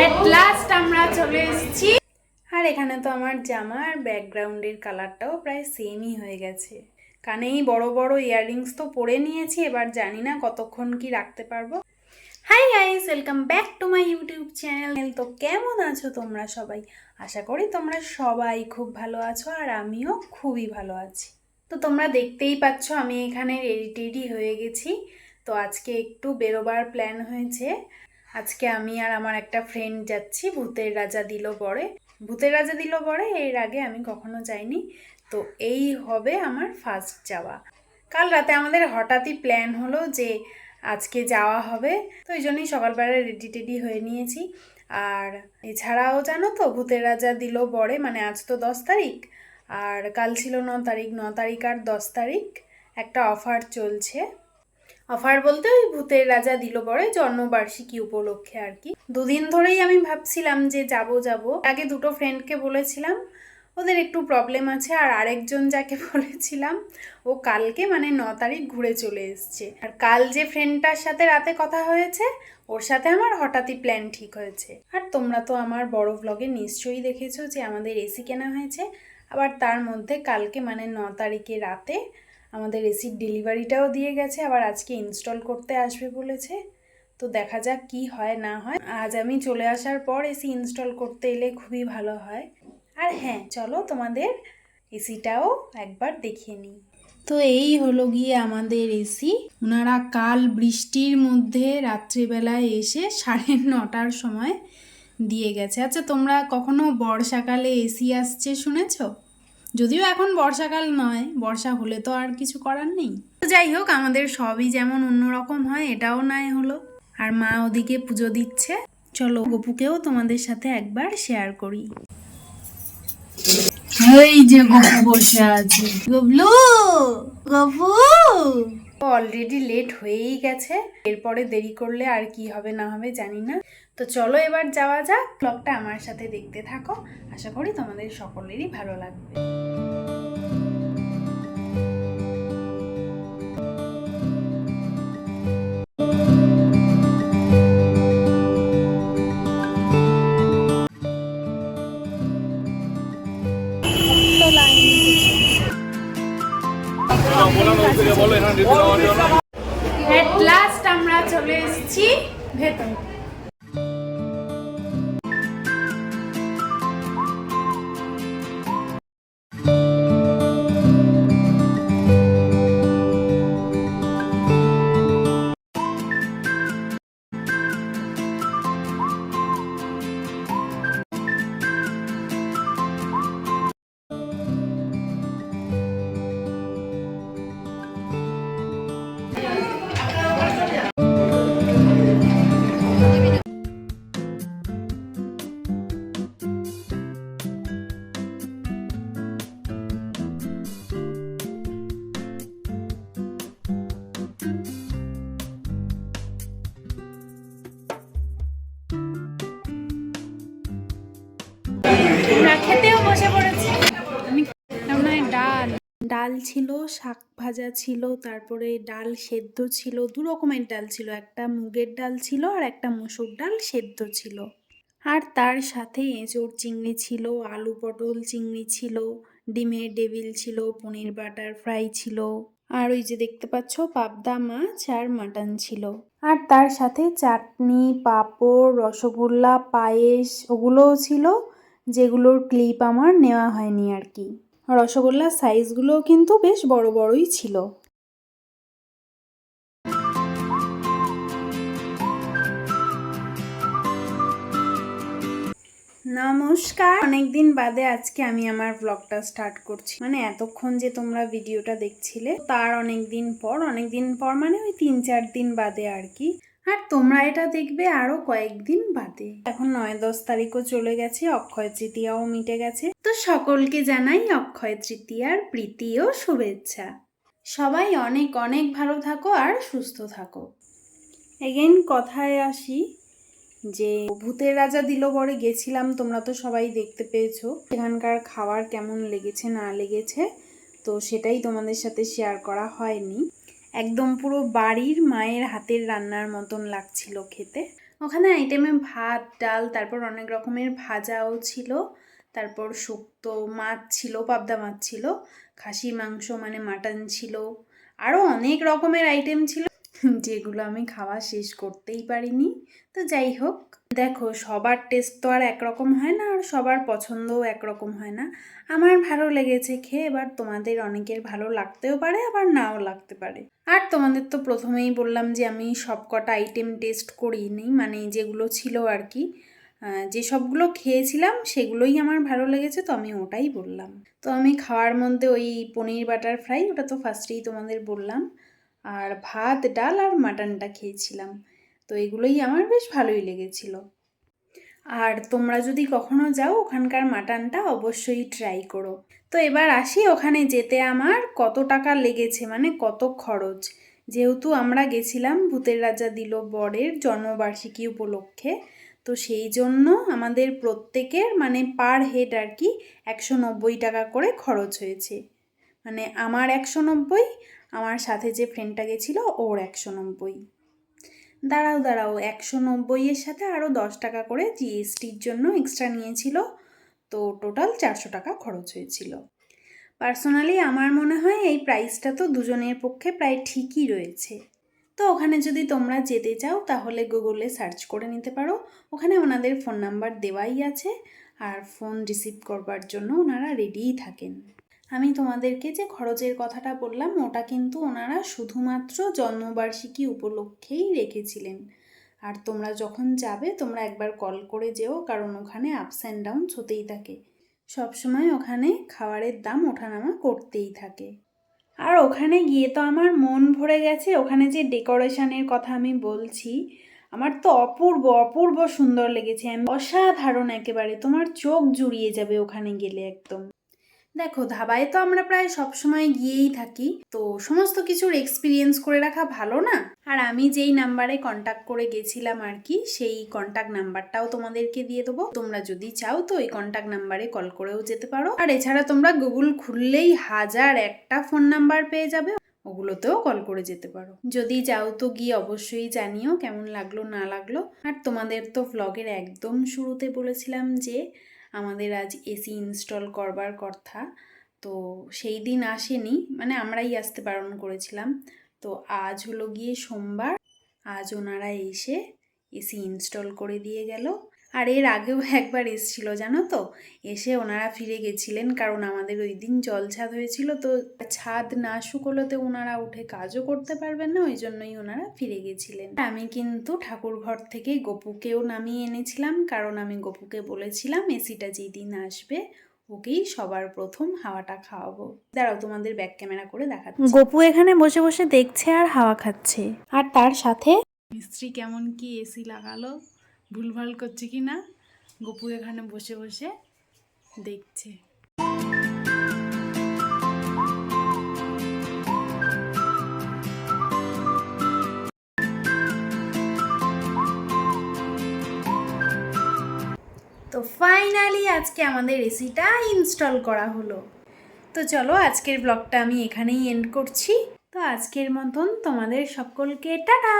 At last আমরা চলে এসেছি। আর এখানে তো আমার জামা আর ব্যাকগ্রাউন্ডের কালারটাও প্রায় সেমই হয়ে গেছে। কানেই বড় বড় ইয়াররিংস তো পরে নিয়েছি, এবার জানি না কতক্ষণ কি রাখতে পারবো। Hi guys, welcome back to my YouTube channel. তো কেমন আছো তোমরা সবাই? আশা করি তোমরা সবাই খুব ভালো আছো, আর আমিও খুবই ভালো আছি। তো তোমরা দেখতেই পাচ্ছ আমি এখানে রেডি হয়ে গেছি। তো আজকে একটু বেরোবার প্ল্যান হয়েছে। আজকে আমি আর আমার একটা ফ্রেন্ড যাচ্ছি ভূতের রাজা দিল বরে। ভূতের রাজা দিল বরে এর আগে আমি কখনো যাইনি, তো এই হবে আমার ফার্স্ট যাওয়া। কাল রাতে আমাদের হঠাৎই প্ল্যান হলো যে আজকে যাওয়া হবে, তো এই জন্যই সকালবেলা রেডি হয়ে নিয়েছি। আর এছাড়াও জানো তো ভূতের রাজা দিল বরে মানে আজ তো 10 তারিখ, আর কাল ছিল 9 তারিখ। 9 তারিখ আর 10 তারিখ একটা অফার চলছে। অফার বলতে ওই ভূতের রাজা দিল বরে জন্মবার্ষিকী উপলক্ষে আর কি। দুদিন ধরেই আমি ভাবছিলাম যে যাব। আগে দুটো ফ্রেন্ডকে বলেছিলাম, ওদের একটু প্রবলেম আছে, আর আরেকজন যাকে বলেছিলাম ও কালকে মানে 9 তারিখ ঘুরে চলে এসছে। আর কাল যে ফ্রেন্ডটার সাথে রাতে কথা হয়েছে ওর সাথে আমার হঠাৎই প্ল্যান ঠিক হয়েছে। আর তোমরা তো আমার বড় ভ্লগে নিশ্চয়ই দেখেছো যে আমাদের এসি কেনা হয়েছে, আবার তার মধ্যে কালকে মানে 9 তারিখে রাতে আমাদের এসির ডেলিভারিটাও দিয়ে গেছে, আবার আজকে ইনস্টল করতে আসবে বলেছে। তো দেখা যাক কি হয় না হয়। আজ আমি চলে আসার পর এসি ইনস্টল করতে এলে খুবই ভালো হয়। আর হ্যাঁ, চলো তোমাদের এসিটাও একবার দেখিয়ে নিই। তো এই হলো গিয়ে আমাদের এসি। ওনারা কাল বৃষ্টির মধ্যে রাত্রিবেলায় এসে 9:30টার সময় দিয়ে গেছে। আচ্ছা, তোমরা কখনো বর্ষাকালে এসি আসছে শুনেছো? যদিও এখন বর্ষাকাল নয়, বর্ষা হলে তো আর কিছু করার নেই। যাই হোক, আমাদের সবই যেমন অন্যরকম হয় এটাও নাই হলো। আর মা ওদিকে পুজো দিচ্ছে। চলো গপুকেও তোমাদের সাথে একবার শেয়ার করি। এই যে গপু বসে আছে। গবলু, গপু অলরেডি লেট হয়েই গেছে, এরপরে দেরি করলে আর কি হবে না হবে জানি না। তো চলো এবার যাওয়া যাক। ব্লগটা আমার সাথে দেখতে থাকো, আশা করি তোমাদের সকলেরই ভালো লাগবে। এট লাস্ট আমরা চলে এসেছি ভেতর। আমরা খেতেও বসে পড়েছি। আমি ডাল ডাল ছিল, শাক ভাজা ছিল, তারপরে ডাল সেদ্ধ ছিল, 2 রকমের ডাল ছিল। একটা মুগের ডাল ছিল আর একটা মসুর ডাল সেদ্ধ ছিল। আর তার সাথে এঁচোড় চিংড়ি ছিল, আলু পটল চিংড়ি ছিল, ডিমের ডেভিল ছিল, পনির বাটার ফ্রাই ছিল, আর ওই যে দেখতে পাচ্ছ পাবদা মাছ আর মাটন ছিল। আর তার সাথে চাটনি, পাঁপড়, রসগোল্লা, পায়েস ওগুলোও ছিল, যেগুলোর ক্লিপ আমার নেওয়া হয়নি আর কি। রসগোল্লার সাইজগুলোও কিন্তু বেশ বড় বড়ই ছিল। নমস্কার, অনেকদিন বাদে আজকে আমি আমার ব্লগটা স্টার্ট করছি। মানে এতক্ষণ যে তোমরা ভিডিওটা দেখছিলে তার অনেকদিন পর মানে ওই 3-4 দিন বাদে আর কি। আর তোমরা এটা দেখবে আরো কয়েকদিন বাদে। এখন 9-10 তারিখও চলে গেছে, অক্ষয় তৃতীয়াও মিটে গেছে। তো সকলকে জানাই অক্ষয় তৃতীয়ার প্রীতি ও শুভেচ্ছা। সবাই অনেক অনেক ভালো থাকো আর সুস্থ থাকো। এগেইন কথায় আসি যে ভূতের রাজা দিল বরে গেছিলাম, তোমরা তো সবাই দেখতে পেয়েছো সেখানকার খাবার কেমন লেগেছে না লেগেছে, তো সেটাই তোমাদের সাথে শেয়ার করা হয়নি। একদম পুরো বাড়ির মায়ের হাতের রান্নার মতন লাগছিল খেতে। ওখানে আইটেমে ভাত, ডাল, তারপর অনেক রকমের ভাজাও ছিল, তারপর শুক্তো মাছ ছিল, পাবদা মাছ ছিল, খাসি মাংস মানে মাটন ছিল, আরও অনেক রকমের আইটেম ছিল যেগুলো আমি খাওয়া শেষ করতেই পারিনি। তো যাই হোক, দেখো সবার টেস্ট তো আর একরকম হয় না, আর সবার পছন্দও একরকম হয় না। আমার ভালো লেগেছে খেয়ে, এবার তোমাদের অনেকের ভালো লাগতেও পারে আবার নাও লাগতে পারে। আর তোমাদের তো প্রথমেই বললাম যে আমি সব কটা আইটেম টেস্ট করিনি, মানে যেগুলো ছিল আর কি, যে সবগুলো খেয়েছিলাম সেগুলোই আমার ভালো লেগেছে, তো আমি ওটাই বললাম। তো আমি খাওয়ার মধ্যে ওই পনির বাটার ফ্রাই, ওটা তো ফার্স্টেই তোমাদের বললাম, আর ভাত, ডাল আর মাটনটা খেয়েছিলাম। তো এগুলোই আমার বেশ ভালোই লেগেছিল। আর তোমরা যদি কখনো যাও ওখানকার মাটনটা অবশ্যই ট্রাই করো। তো এবার আসি ওখানে যেতে আমার কত টাকা লেগেছে, মানে কত খরচ। যেহেতু আমরা গেছিলাম ভূতের রাজা দিল বরের জন্মবার্ষিকী উপলক্ষে, তো সেই জন্য আমাদের প্রত্যেকের মানে পার হেড আর কি 190 টাকা করে খরচ হয়েছে। মানে আমার 190, আমার সাথে যে ফ্রেন্ডটা গেছিলো ওর 190। দাঁড়াও 190-এর সাথে আরও 10 টাকা করে জিএসটির জন্য এক্সট্রা নিয়েছিল, তো টোটাল 400 টাকা খরচ হয়েছিল। পার্সোনালি আমার মনে হয় এই প্রাইসটা তো দুজনের পক্ষে প্রায় ঠিকই রয়েছে। তো ওখানে যদি তোমরা যেতে চাও তাহলে গুগলে সার্চ করে নিতে পারো, ওখানে ওনাদের ফোন নাম্বার দেওয়াই আছে, আর ফোন রিসিভ করবার জন্য ওনারা রেডিই থাকেন। আমি তোমাদেরকে যে খরচের কথাটা বললাম ওটা কিন্তু ওনারা শুধুমাত্র জন্মবার্ষিকী উপলক্ষেই রেখেছিলেন। আর তোমরা যখন যাবে তোমরা একবার কল করে যেও, কারণ ওখানে আপস অ্যান্ড ডাউনস হতেই থাকে, সবসময় ওখানে খাবারের দাম ওঠানামা করতেই থাকে। আর ওখানে গিয়ে তো আমার মন ভরে গেছে। ওখানে যে ডেকোরেশনের কথা আমি বলছি, আমার তো অপূর্ব অপূর্ব সুন্দর লেগেছে, অসাধারণ একেবারে, তোমার চোখ জুড়িয়ে যাবে ওখানে গেলে একদম। দেখো ধাবায় তো আমরা প্রায় সবসময় গিয়েই থাকি, তো সমস্ত কিছুর এক্সপিরিয়েন্স করে রাখা ভালো না? আর আমি যেই নাম্বারে কন্ট্যাক্ট করে গেছিলাম আর কি, সেই কন্ট্যাক্ট নাম্বারটাও তোমাদেরকে দিয়ে দেবো, তোমরা যদি চাও তো ওই কন্ট্যাক্ট নাম্বারে কল করেও যেতে পারো। আর এছাড়া তোমরা গুগল খুললেই 1001টা ফোন নাম্বার পেয়ে যাবে, ওগুলোতেও কল করে যেতে পারো। যদি যাও তো গিয়ে অবশ্যই জানিও কেমন লাগলো না লাগলো। আর তোমাদের তো ভ্লগের একদম শুরুতে বলেছিলাম যে আমাদের আজ এসি ইনস্টল করবার কথা, তো সেই দিন আসেনি, মানে আমরাই আসতে বারণ করেছিলাম। তো আজ হলো গিয়ে সোমবার, আজ ওনারা এসে এসি ইনস্টল করে দিয়ে গেল। আর এর আগেও একবার এসেছিল জানো তো, এসে ওনারা ফিরে গেছিলেন, কারণ আমাদের ওই দিন জল ছাদ হয়েছিল, তো ছাদ না শুকোলোতে ওনারা উঠে কাজও করতে পারবেন না, ওই জন্যই ওনারা ফিরে গেছিলেন। আমি কিন্তু ঠাকুর ঘর থেকে গপুকেও নামিয়ে এনেছিলাম, কারণ আমি গপুকে বলেছিলাম এসিটা যেই দিন আসবে ওকেই সবার প্রথম হাওয়াটা খাওয়াবো। দাঁড়াও তোমাদের ব্যাক ক্যামেরা করে দেখাচ্ছি। গপু এখানে বসে বসে দেখছে আর হাওয়া খাচ্ছে, আর তার সাথে মিস্ত্রি কেমন কি এসি লাগালো, ভুলভাল করছে কি না, গপু এখানে বসে বসে দেখছে। তো ফাইনালি আজকে আমাদের এসিটা ইনস্টল করা হলো। তো চলো আজকের ব্লগটা আমি এখানেই এন্ড করছি। তো আজকের মতন তোমাদের সকলকে টাটা।